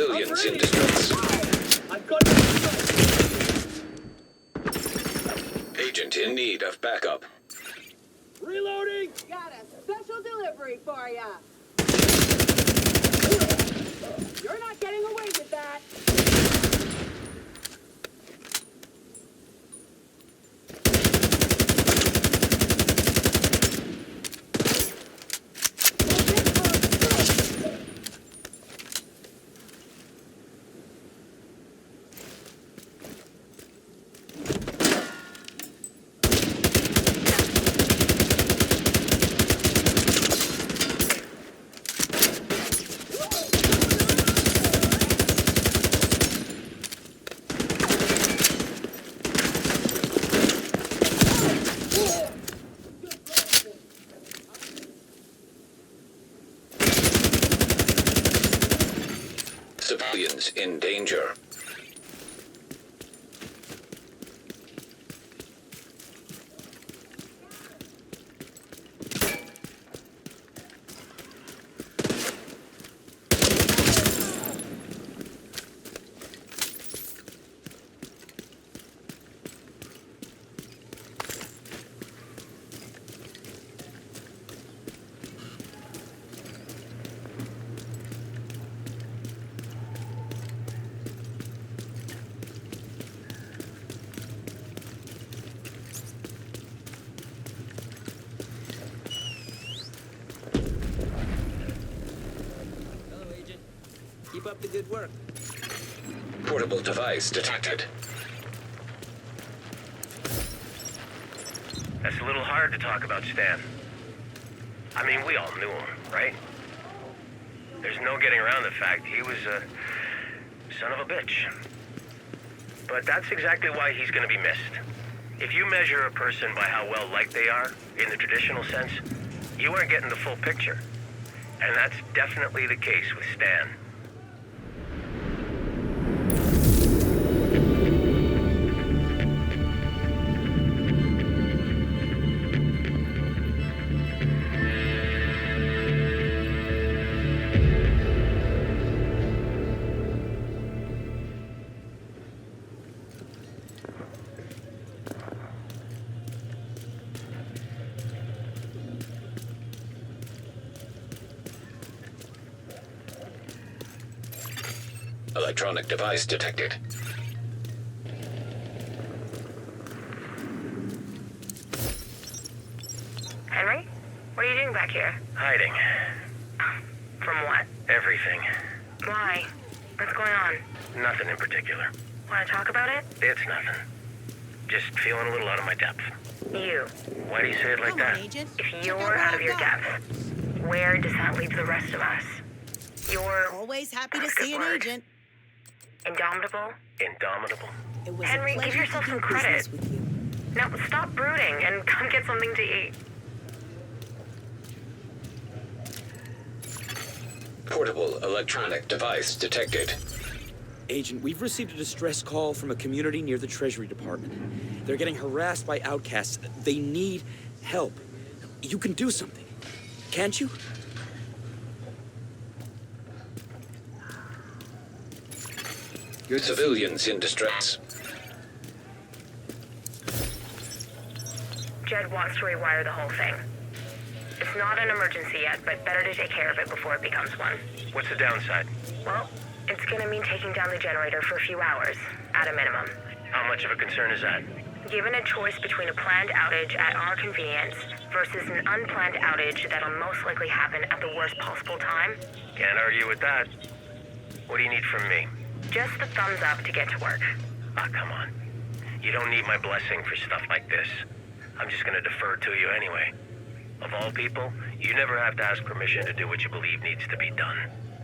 Civilians in distress. I've got distress. Agent in need of backup. Reloading. Got a special delivery for ya. You're not getting away with that. Civilians in danger. Keep up the good work. Portable device detected. That's a little hard to talk about Stan. I mean, we all knew him, right? There's no getting around the fact he was a son of a bitch. But that's exactly why he's gonna be missed. If you measure a person by how well liked they are, in the traditional sense, you aren't getting the full picture. And that's definitely the case with Stan. Electronic device detected. Henry? What are you doing back here? Hiding. From what? Everything. Why? What's going on? Nothing in particular. Want to talk about it? It's nothing. Just feeling a little out of my depth. You. Why do you say it like Come that? on, Agent. If you're out of your depth, where does that leave the rest of us? You're Always happy to That's a see good an word. agent. indomitable. Indomitable. It was Henry, a give pleasure yourself to some do credit. business with you. Now, stop brooding and come get something to eat. Portable electronic device detected. Agent, we've received a distress call from a community near the Treasury Department. They're getting harassed by outcasts. They need help. You can do something, can't you? Civilians in distress. Jed wants to rewire the whole thing. It's not an emergency yet, but better to take care of it before it becomes one. What's the downside? Well, it's gonna mean taking down the generator for a few hours, at a minimum. How much of a concern is that? Given a choice between a planned outage at our convenience versus an unplanned outage that'll most likely happen at the worst possible time, Can't argue with that. What do you need from me? just the thumbs up to get to work. Ah, come on. You don't need my blessing for stuff like this. I'm just gonna defer to you anyway. Of all people, you never have to ask permission to do what you believe needs to be done.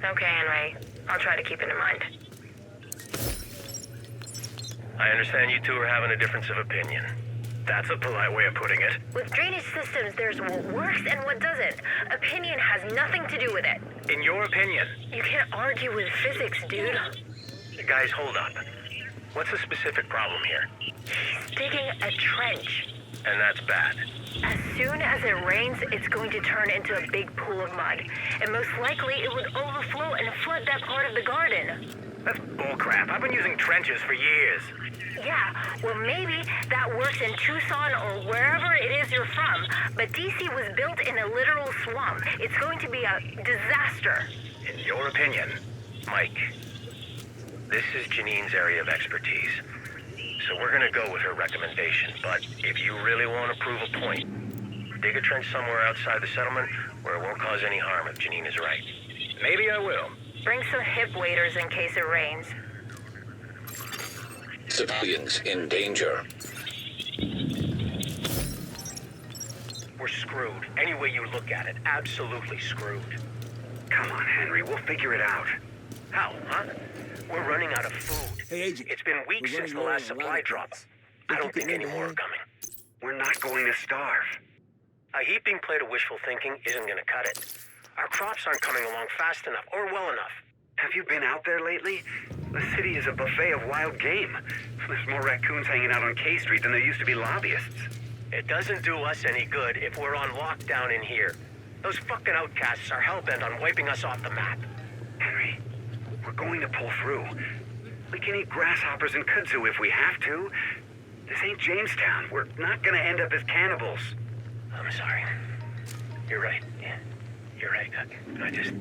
Okay, Henry. I'll try to keep it in mind. I understand you two are having a difference of opinion. That's a polite way of putting it. With drainage systems, there's what works and what doesn't. Opinion has nothing to do with it. In your opinion. You can't argue with physics, dude. Guys, hold up. What's the specific problem here? He's digging a trench. and that's bad. As soon as it rains, it's going to turn into a big pool of mud. And most likely it would overflow and flood that part of the garden. That's bullcrap. I've been using trenches for years. Yeah, well maybe that works in Tucson or wherever it is you're from. But DC was built in a literal swamp. It's going to be a disaster. In your opinion, Mike, this is Janine's area of expertise. So we're gonna go with her recommendation, but if you really want to prove a point, dig a trench somewhere outside the settlement where it won't cause any harm if Janine is right. Maybe I will. Bring some hip waders in case it rains. Civilians in danger. We're screwed. Any way you look at it, absolutely screwed. Come on, Henry, we'll figure it out. How, huh? We're running out of food. Hey, Agent. It's been weeks since the last supply drop. I don't think any more are coming. We're not going to starve. A heaping plate of wishful thinking isn't gonna cut it. Our crops aren't coming along fast enough or well enough. Have you been out there lately? The city is a buffet of wild game. There's more raccoons hanging out on K Street than there used to be lobbyists. It doesn't do us any good if we're on lockdown in here. Those fucking outcasts are hell-bent on wiping us off the map. Henry, we're going to pull through. We can eat grasshoppers and kudzu if we have to. This ain't Jamestown. We're not gonna end up as cannibals. I'm sorry. You're right. Yeah, you're right. I just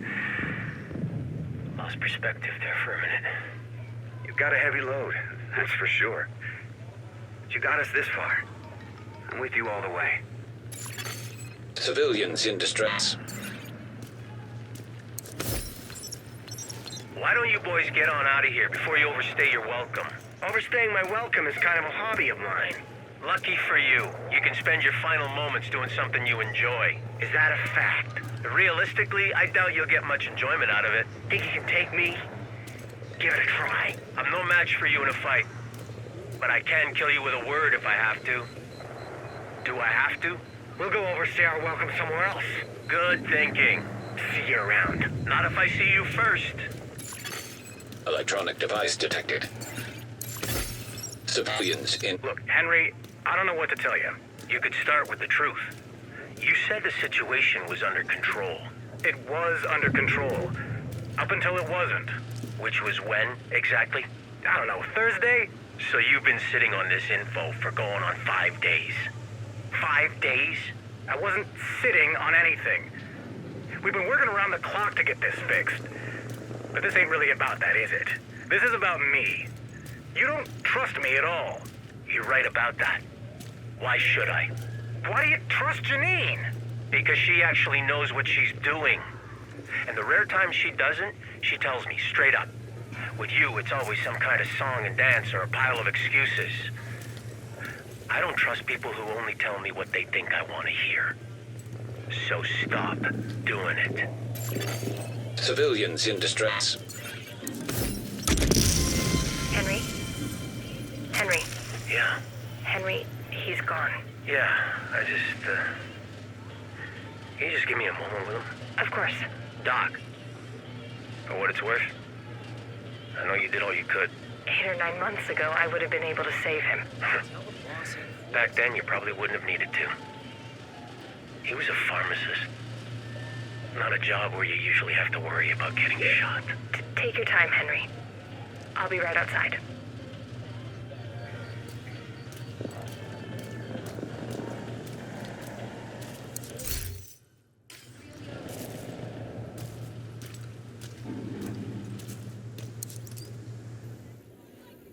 lost perspective there for a minute. You've got a heavy load, that's for sure. But you got us this far. I'm with you all the way. Civilians in distress. Why don't you boys get on out of here before you overstay your welcome? Overstaying my welcome is kind of a hobby of mine. Lucky for you, you can spend your final moments doing something you enjoy. Is that a fact? Realistically, I doubt you'll get much enjoyment out of it. Think you can take me? Give it a try. I'm no match for you in a fight. But I can kill you with a word if I have to. Do I have to? We'll go overstay our welcome somewhere else. Good thinking. See you around. Not if I see you first. Electronic device detected. Civilians in... Look, Henry, I don't know what to tell you. You could start with the truth. You said the situation was under control. It was under control. Up until it wasn't. Which was when, exactly? I don't know, Thursday? So you've been sitting on this info for going on 5 days. 5 days? I wasn't sitting on anything. We've been working around the clock to get this fixed. But this ain't really about that, is it? This is about me. You don't trust me at all. You're right about that. Why should I? Why do you trust Janine? Because she actually knows what she's doing. And the rare times she doesn't, she tells me straight up. With you, it's always some kind of song and dance or a pile of excuses. I don't trust people who only tell me what they think I want to hear. So stop doing it. Civilians in distress. Henry? Henry? Yeah? Henry, he's gone. Yeah, can you just give me a moment with him? Of course. Doc, for what it's worth, I know you did all you could. 8 or 9 months ago, I would have been able to save him. Back then, you probably wouldn't have needed to. He was a pharmacist. Not a job where you usually have to worry about getting shot. Take your time, Henry. I'll be right outside.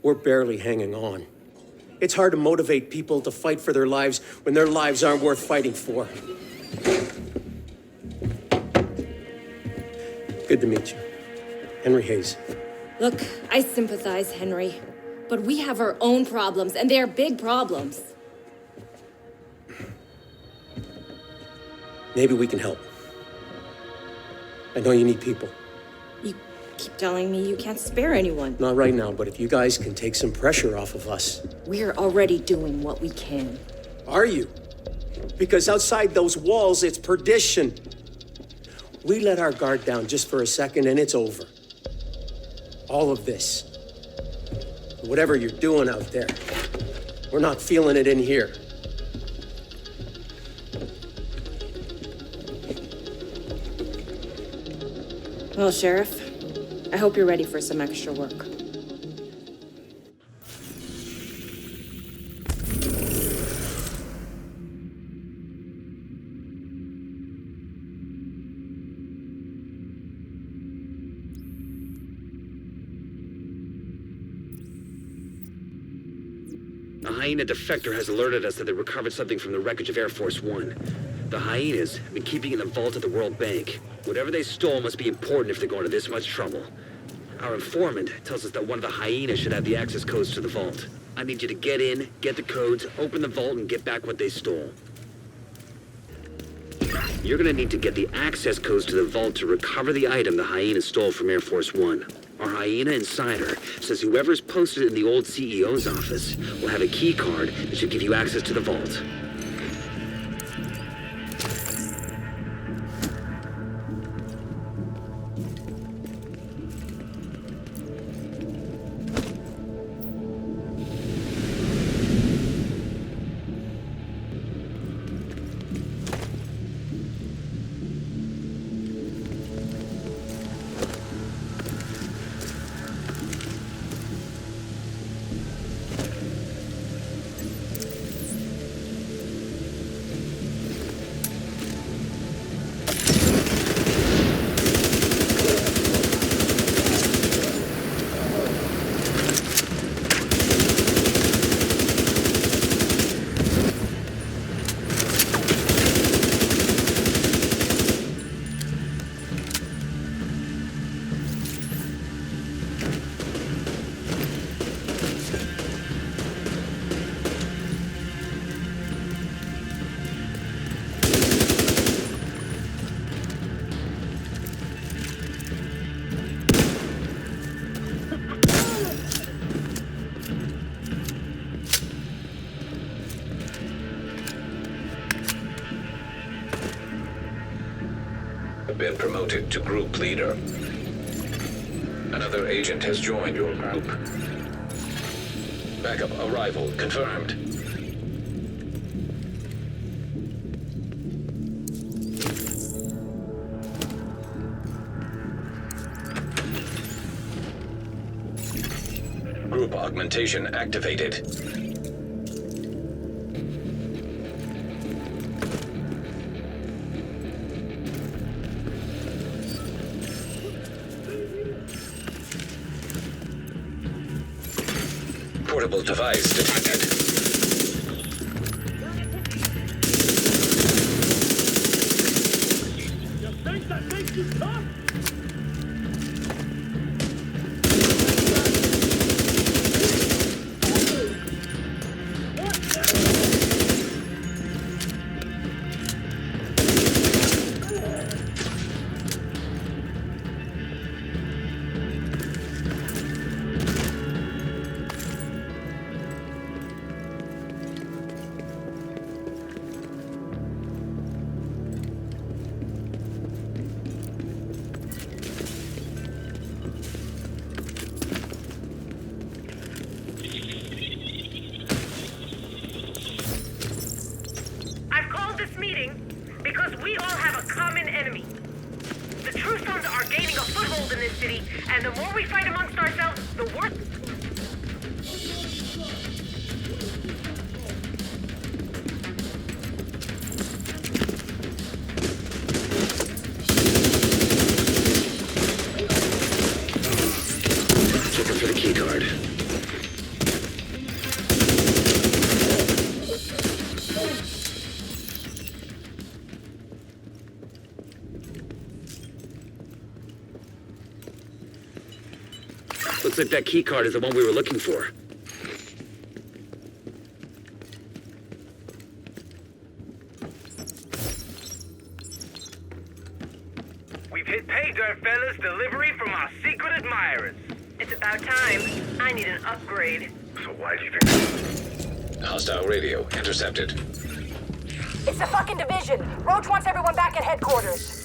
We're barely hanging on. It's hard to motivate people to fight for their lives when their lives aren't worth fighting for. Good to meet you. Henry Hayes. Look, I sympathize, Henry. But we have our own problems, and they're big problems. Maybe we can help. I know you need people. You keep telling me you can't spare anyone. Not right now, but if you guys can take some pressure off of us. We're already doing what we can. Are you? Because outside those walls, it's perdition. We let our guard down just for a second, and it's over. All of this. Whatever you're doing out there, we're not feeling it in here. Well, Sheriff, I hope you're ready for some extra work. A hyena defector has alerted us that they recovered something from the wreckage of Air Force One. The hyenas have been keeping it in the vault at the World Bank. Whatever they stole must be important if they're going to this much trouble. Our informant tells us that one of the hyenas should have the access codes to the vault. I need you to get in, get the codes, open the vault, and get back what they stole. You're gonna need to get the access codes to the vault to recover the item the hyena stole from Air Force One. Our hyena insider says whoever's posted in the old CEO's office will have a key card that should give you access to the vault. Been promoted to group leader. Another agent has joined your group. Backup arrival confirmed. Group augmentation activated. Portable device detected. You think that makes you tough? I've called this meeting because we all have a common enemy. The True Sons are gaining a foothold in this city, and the more we fight amongst ourselves, the worse. Looking for the key card. Looks like that key card is the one we were looking for. We've hit pay dirt, fellas. Delivery from our secret admirers. It's about time. I need an upgrade. So why do you think... Hostile radio intercepted. It's the fucking division. Roach wants everyone back at headquarters.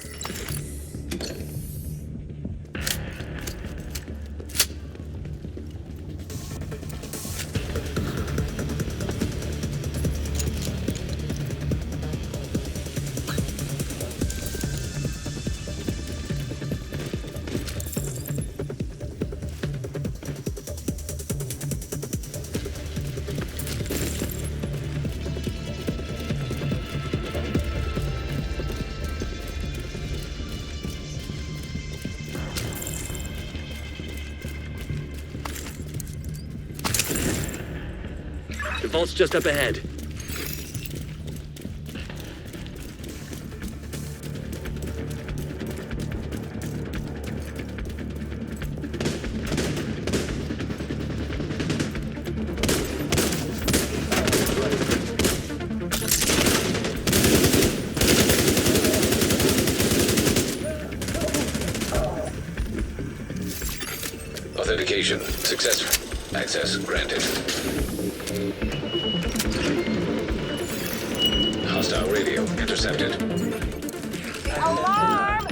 The vault's just up ahead. Authentication successful. Access granted. Hostile radio intercepted. Alarm!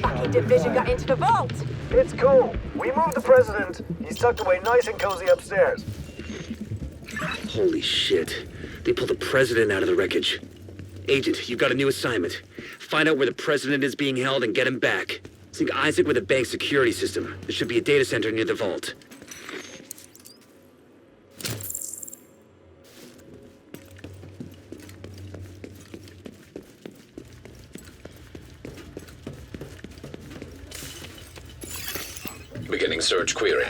Fucking division got into the vault. It's cool. We moved the president. He's tucked away nice and cozy upstairs. Holy shit. They pulled the president out of the wreckage. Agent, you've got a new assignment. Find out where the president is being held and get him back. Sync Isaac with the bank's security system. There should be a data center near the vault. Beginning search query.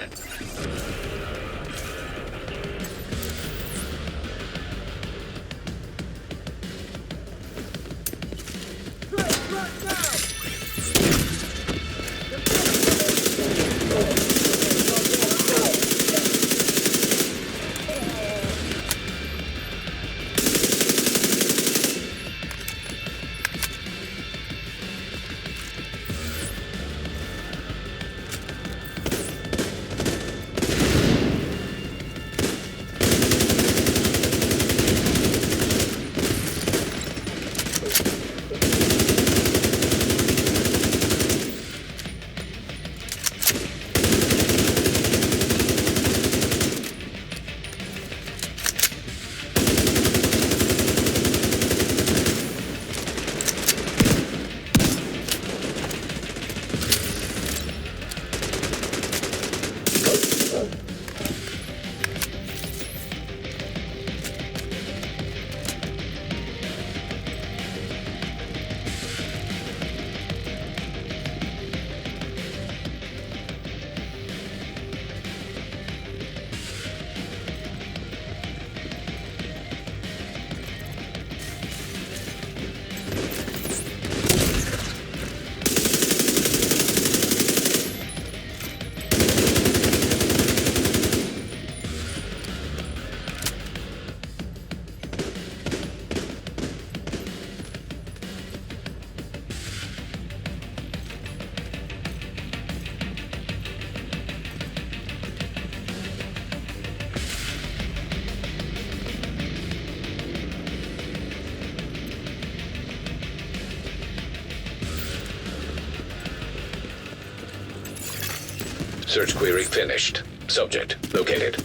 Search query finished. Subject located.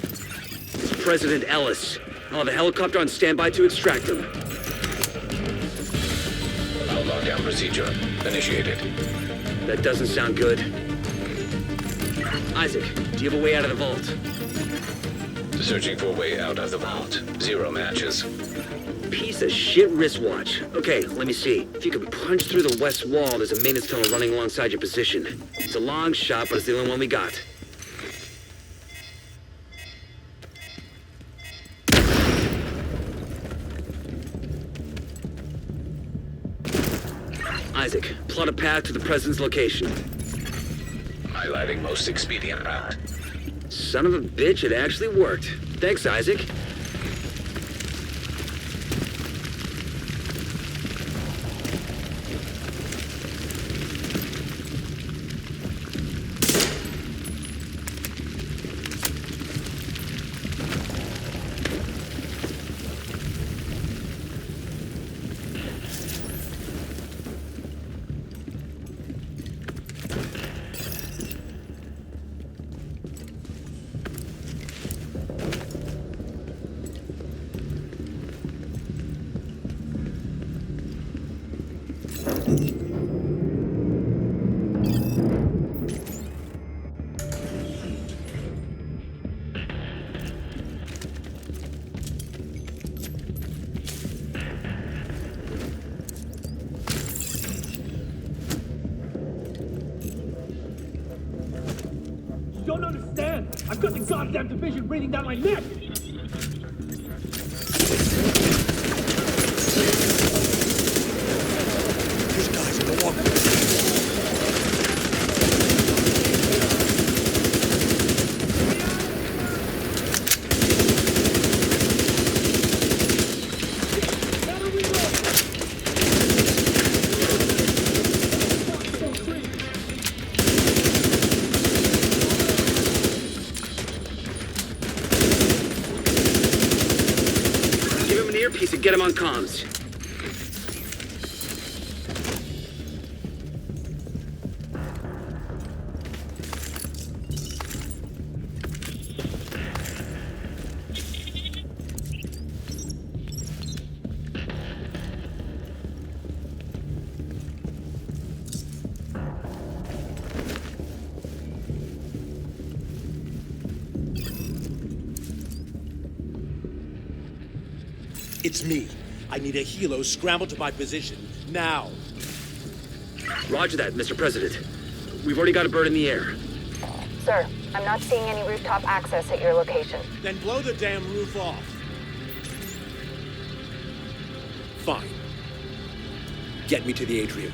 President Ellis. I'll have a helicopter on standby to extract him. Our lockdown procedure initiated. That doesn't sound good. Isaac, do you have a way out of the vault? Searching for a way out of the vault. 0 matches. Piece of shit wristwatch. Okay, let me see. If you can punch through the west wall, there's a maintenance tunnel running alongside your position. It's a long shot, but it's the only one we got. Isaac, plot a path to the president's location. Highlighting most expedient route. Son of a bitch, it actually worked. Thanks, Isaac. Don't understand. I've got the goddamn division breathing down my neck. an earpiece and get him on comms. It's me. I need a helo scrambled to my position, now. Roger that, Mr. President. We've already got a bird in the air. Sir, I'm not seeing any rooftop access at your location. Then blow the damn roof off. Fine. Get me to the atrium.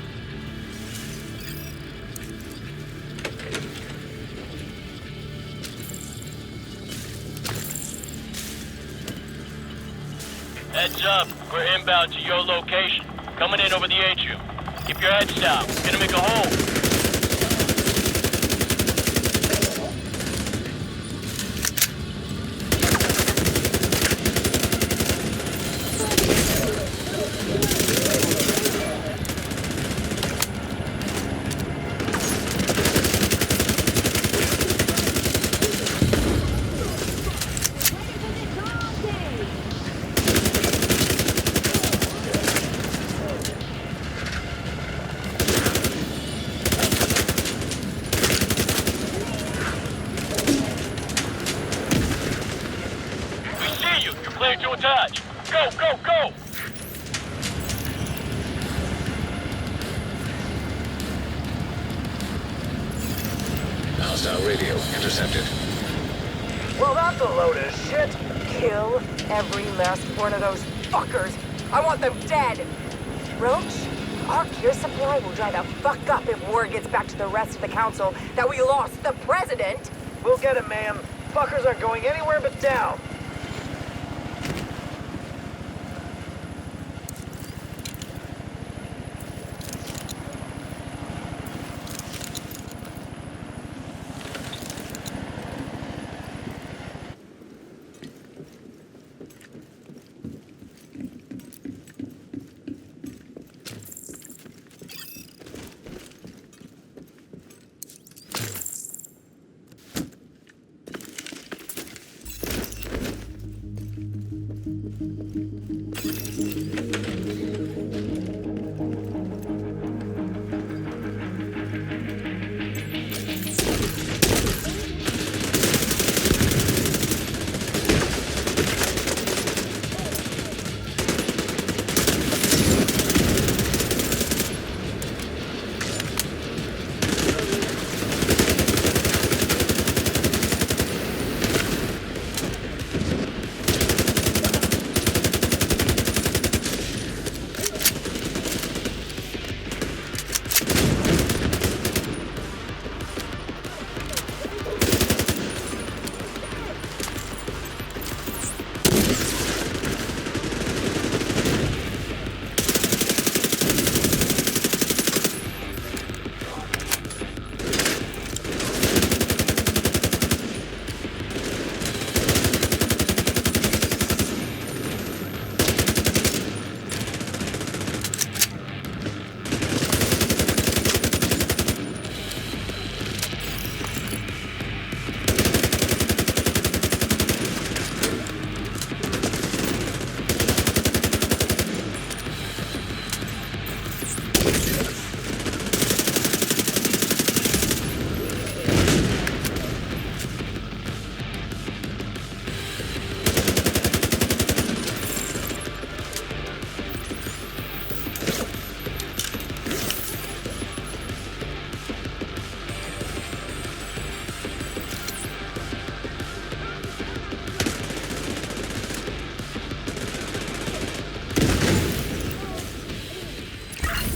Heads up, we're inbound to your location. Coming in over the atrium. Keep your heads down. Gonna make a hole. Clear to attach. Go, go, go! Hostile radio intercepted. Well, that's a load of shit. Kill every last one of those fuckers. I want them dead. Roach, our gear supply will dry the fuck up if word gets back to the rest of the council that we lost the president. We'll get him, ma'am. Fuckers aren't going anywhere but down.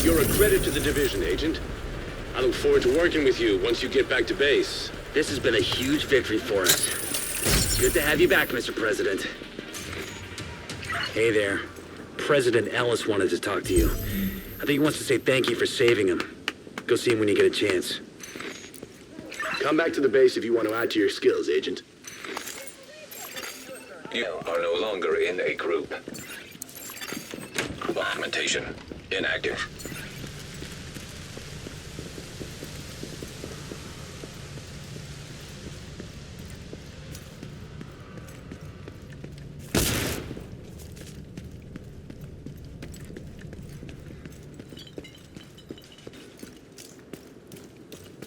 You're a credit to the division, Agent. I look forward to working with you once you get back to base. This has been a huge victory for us. Good to have you back, Mr. President. Hey there. President Ellis wanted to talk to you. I think he wants to say thank you for saving him. Go see him when you get a chance. Come back to the base if you want to add to your skills, Agent. You are no longer in a group. Augmentation inactive.